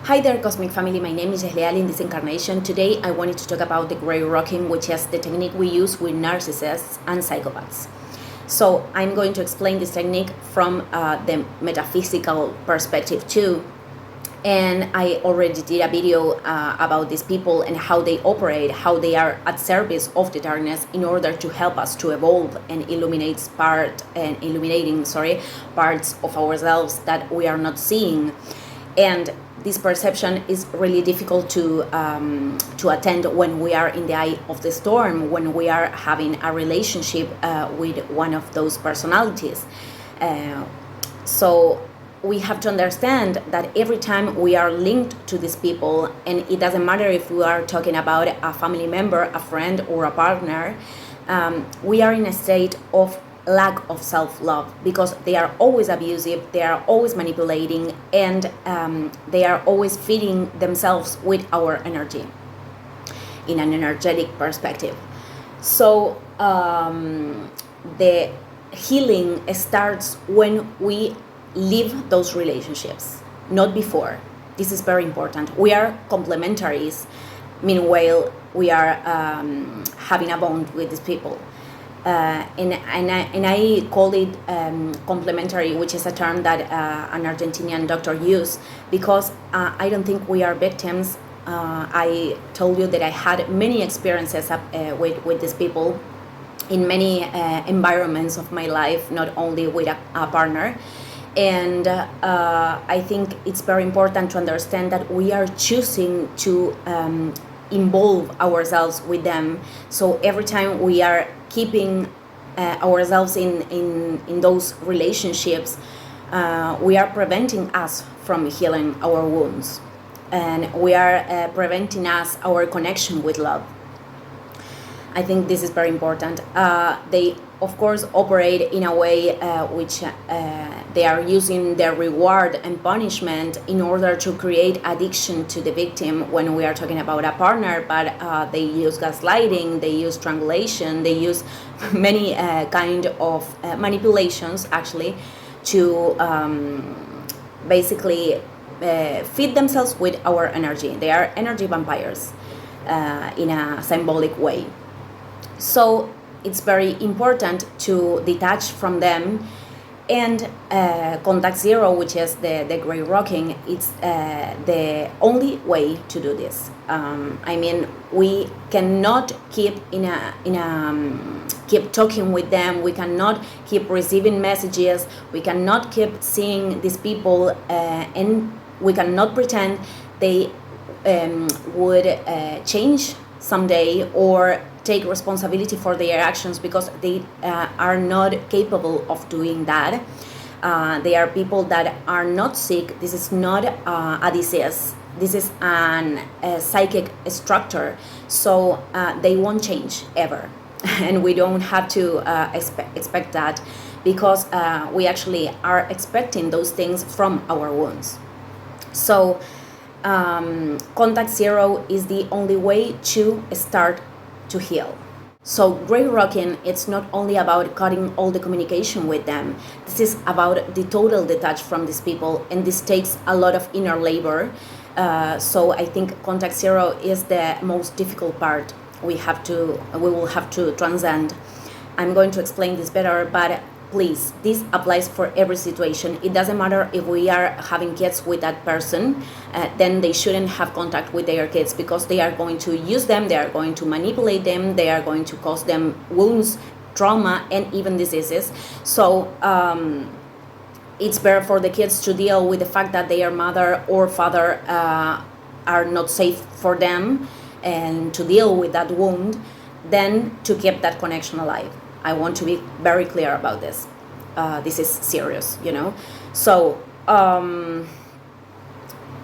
Hi there, Cosmic Family. My name is Leal. In this incarnation, today I wanted to talk about the gray rocking, which is the technique we use with narcissists and psychopaths. So I'm going to explain this technique from the metaphysical perspective too. And I already did a video about these people and how they operate, how they are at service of the darkness in order to help us to evolve and illuminating parts of ourselves that we are not seeing. And this perception is really difficult to attend when we are in the eye of the storm, when we are having a relationship with one of those personalities. So we have to understand that every time we are linked to these people, and it doesn't matter if we are talking about a family member, a friend, or a partner, we are in a state of lack of self-love because they are always abusive, they are always manipulating, and they are always feeding themselves with our energy in an energetic perspective. So the healing starts when we leave those relationships, not before. This is very important. We are complementaries, meanwhile we are having a bond with these people. And I call it complementary, which is a term that an Argentinian doctor used, because I don't think we are victims. I told you that I had many experiences with these people in many environments of my life, not only with a partner. And I think it's very important to understand that we are choosing to involve ourselves with them. So every time we are keeping ourselves in those relationships, we are preventing us from healing our wounds, and we are preventing us our connection with love. I think this is very important. They, of course, operate in a way which they are using their reward and punishment in order to create addiction to the victim when we are talking about a partner, but they use gaslighting, they use strangulation, they use many kind of manipulations actually to basically feed themselves with our energy. They are energy vampires in a symbolic way. So it's very important to detach from them, and contact zero, which is the gray rocking, it's the only way to do this. I mean, we cannot keep keep talking with them, we cannot keep receiving messages, we cannot keep seeing these people, and we cannot pretend they would change someday or take responsibility for their actions, because they are not capable of doing that. They are people that are not sick. This is not a disease. This is a psychic structure. So they won't change ever. And we don't have to expect that, because we actually are expecting those things from our wounds. So contact zero is the only way to start to heal. So gray rocking, it's not only about cutting all the communication with them. This is about the total detach from these people, and this takes a lot of inner labor. So I think contact zero is the most difficult part we will have to transcend. I'm going to explain this better, but please, this applies for every situation. It doesn't matter if we are having kids with that person, then they shouldn't have contact with their kids, because they are going to use them, they are going to manipulate them, they are going to cause them wounds, trauma, and even diseases. So it's better for the kids to deal with the fact that their mother or father are not safe for them, and to deal with that wound, than to keep that connection alive. I want to be very clear about this. This is serious, you know. So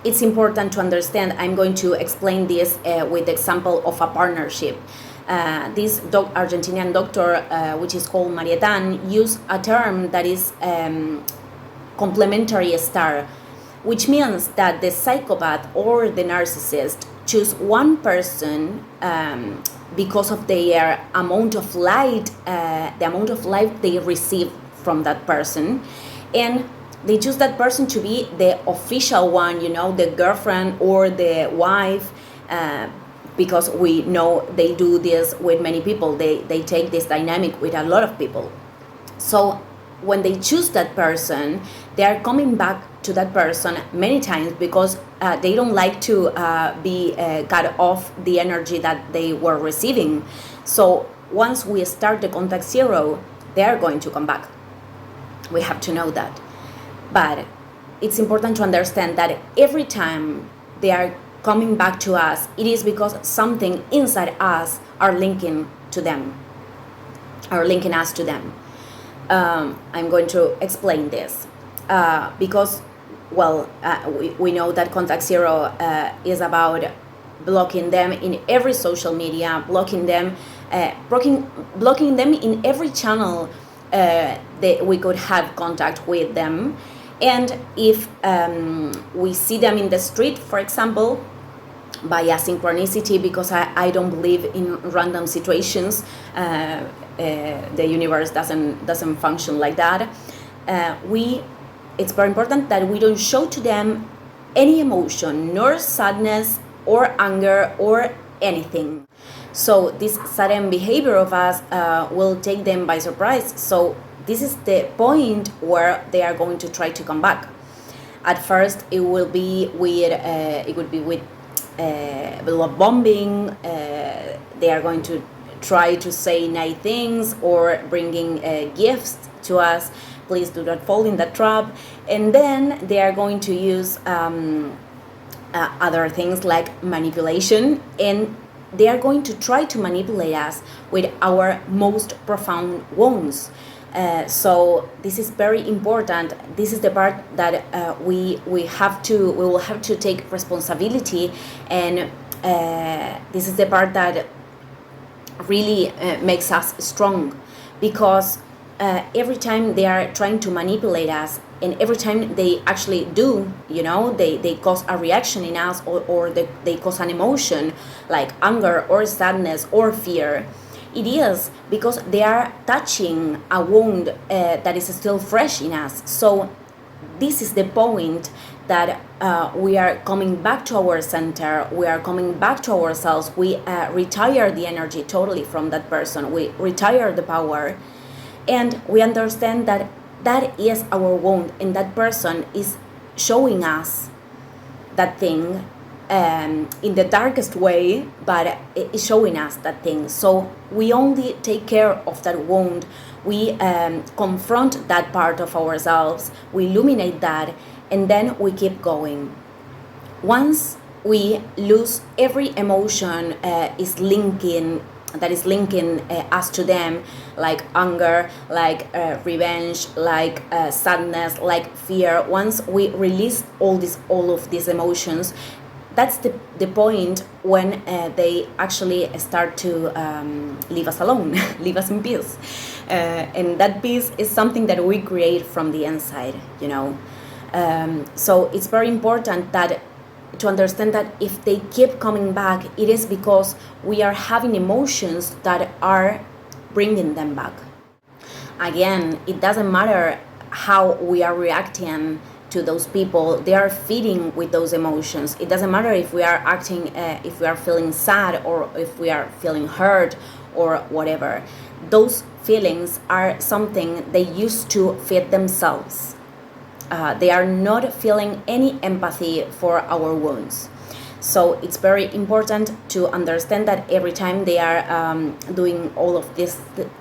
it's important to understand. I'm going to explain this with the example of a partnership. This Argentinian doctor, which is called Marietan, used a term that is complementary star, which means that the psychopath or the narcissist choose one person because of their amount of light, the amount of light they receive from that person, and they choose that person to be the official one, the girlfriend or the wife, because we know they do this with many people. They take this dynamic with a lot of people. So when they choose that person, they are coming back to that person many times because they don't like to be cut off the energy that they were receiving. So once we start the contact zero, they are going to come back. We have to know that. But it's important to understand that every time they are coming back to us, it is because something inside us are linking to them, are linking us to them. I'm going to explain this because, we know that contact zero is about blocking them in every social media, blocking them in every channel that we could have contact with them. And if we see them in the street, for example, by a synchronicity, because I don't believe in random situations, the universe doesn't function like that. It's very important that we don't show to them any emotion, nor sadness or anger or anything. So this sudden behavior of us will take them by surprise. So this is the point where they are going to try to come back. At first, it would be with love bombing. They are going to try to say nice things or bringing gifts to us. Please do not fall in that trap. And then they are going to use other things like manipulation, and they are going to try to manipulate us with our most profound wounds. So this is very important. This is the part that we will have to take responsibility, and this is the part that really makes us strong, because every time they are trying to manipulate us, and every time they actually do, they cause a reaction in us, or they cause an emotion like anger or sadness or fear. It is because they are touching a wound that is still fresh in us. So this is the point that we are coming back to our center, we are coming back to ourselves, we retire the energy totally from that person, we retire the power, and we understand that that is our wound, and that person is showing us that thing in the darkest way, but it is showing us that thing. So we only take care of that wound, we confront that part of ourselves, we illuminate that, and then we keep going. Once we lose every emotion is linking us to them, like anger, like revenge, like sadness, like fear. Once we release all of these emotions, that's the point when they actually start to leave us alone, leave us in peace, and that peace is something that we create from the inside, so it's very important to understand that if they keep coming back, it is because we are having emotions that are bringing them back. Again, it doesn't matter how we are reacting to those people, they are feeding with those emotions. It doesn't matter if we are acting, if we are feeling sad, or if we are feeling hurt or whatever. Those feelings are something they used to feed themselves. They are not feeling any empathy for our wounds. So it's very important to understand that every time they are doing all of these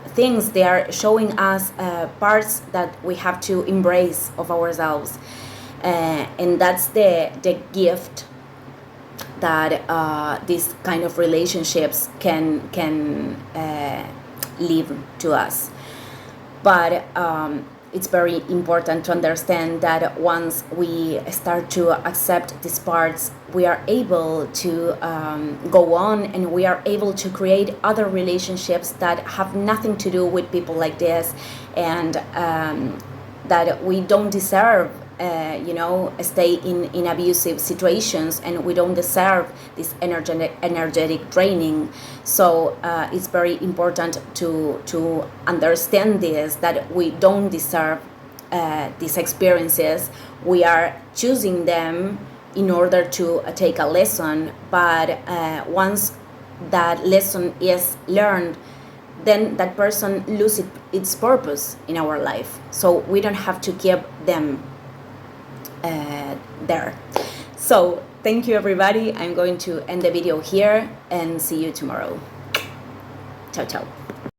things, they are showing us parts that we have to embrace of ourselves. And that's the gift that these kind of relationships can leave to us. But it's very important to understand that once we start to accept these parts, we are able to go on, and we are able to create other relationships that have nothing to do with people like this, and that we don't deserve stay in abusive situations, and we don't deserve this energetic draining. So it's very important to understand this, that we don't deserve these experiences. We are choosing them in order to take a lesson, but once that lesson is learned, then that person loses its purpose in our life. So we don't have to keep them there. So thank you, everybody. I'm going to end the video here and see you tomorrow. Ciao, ciao.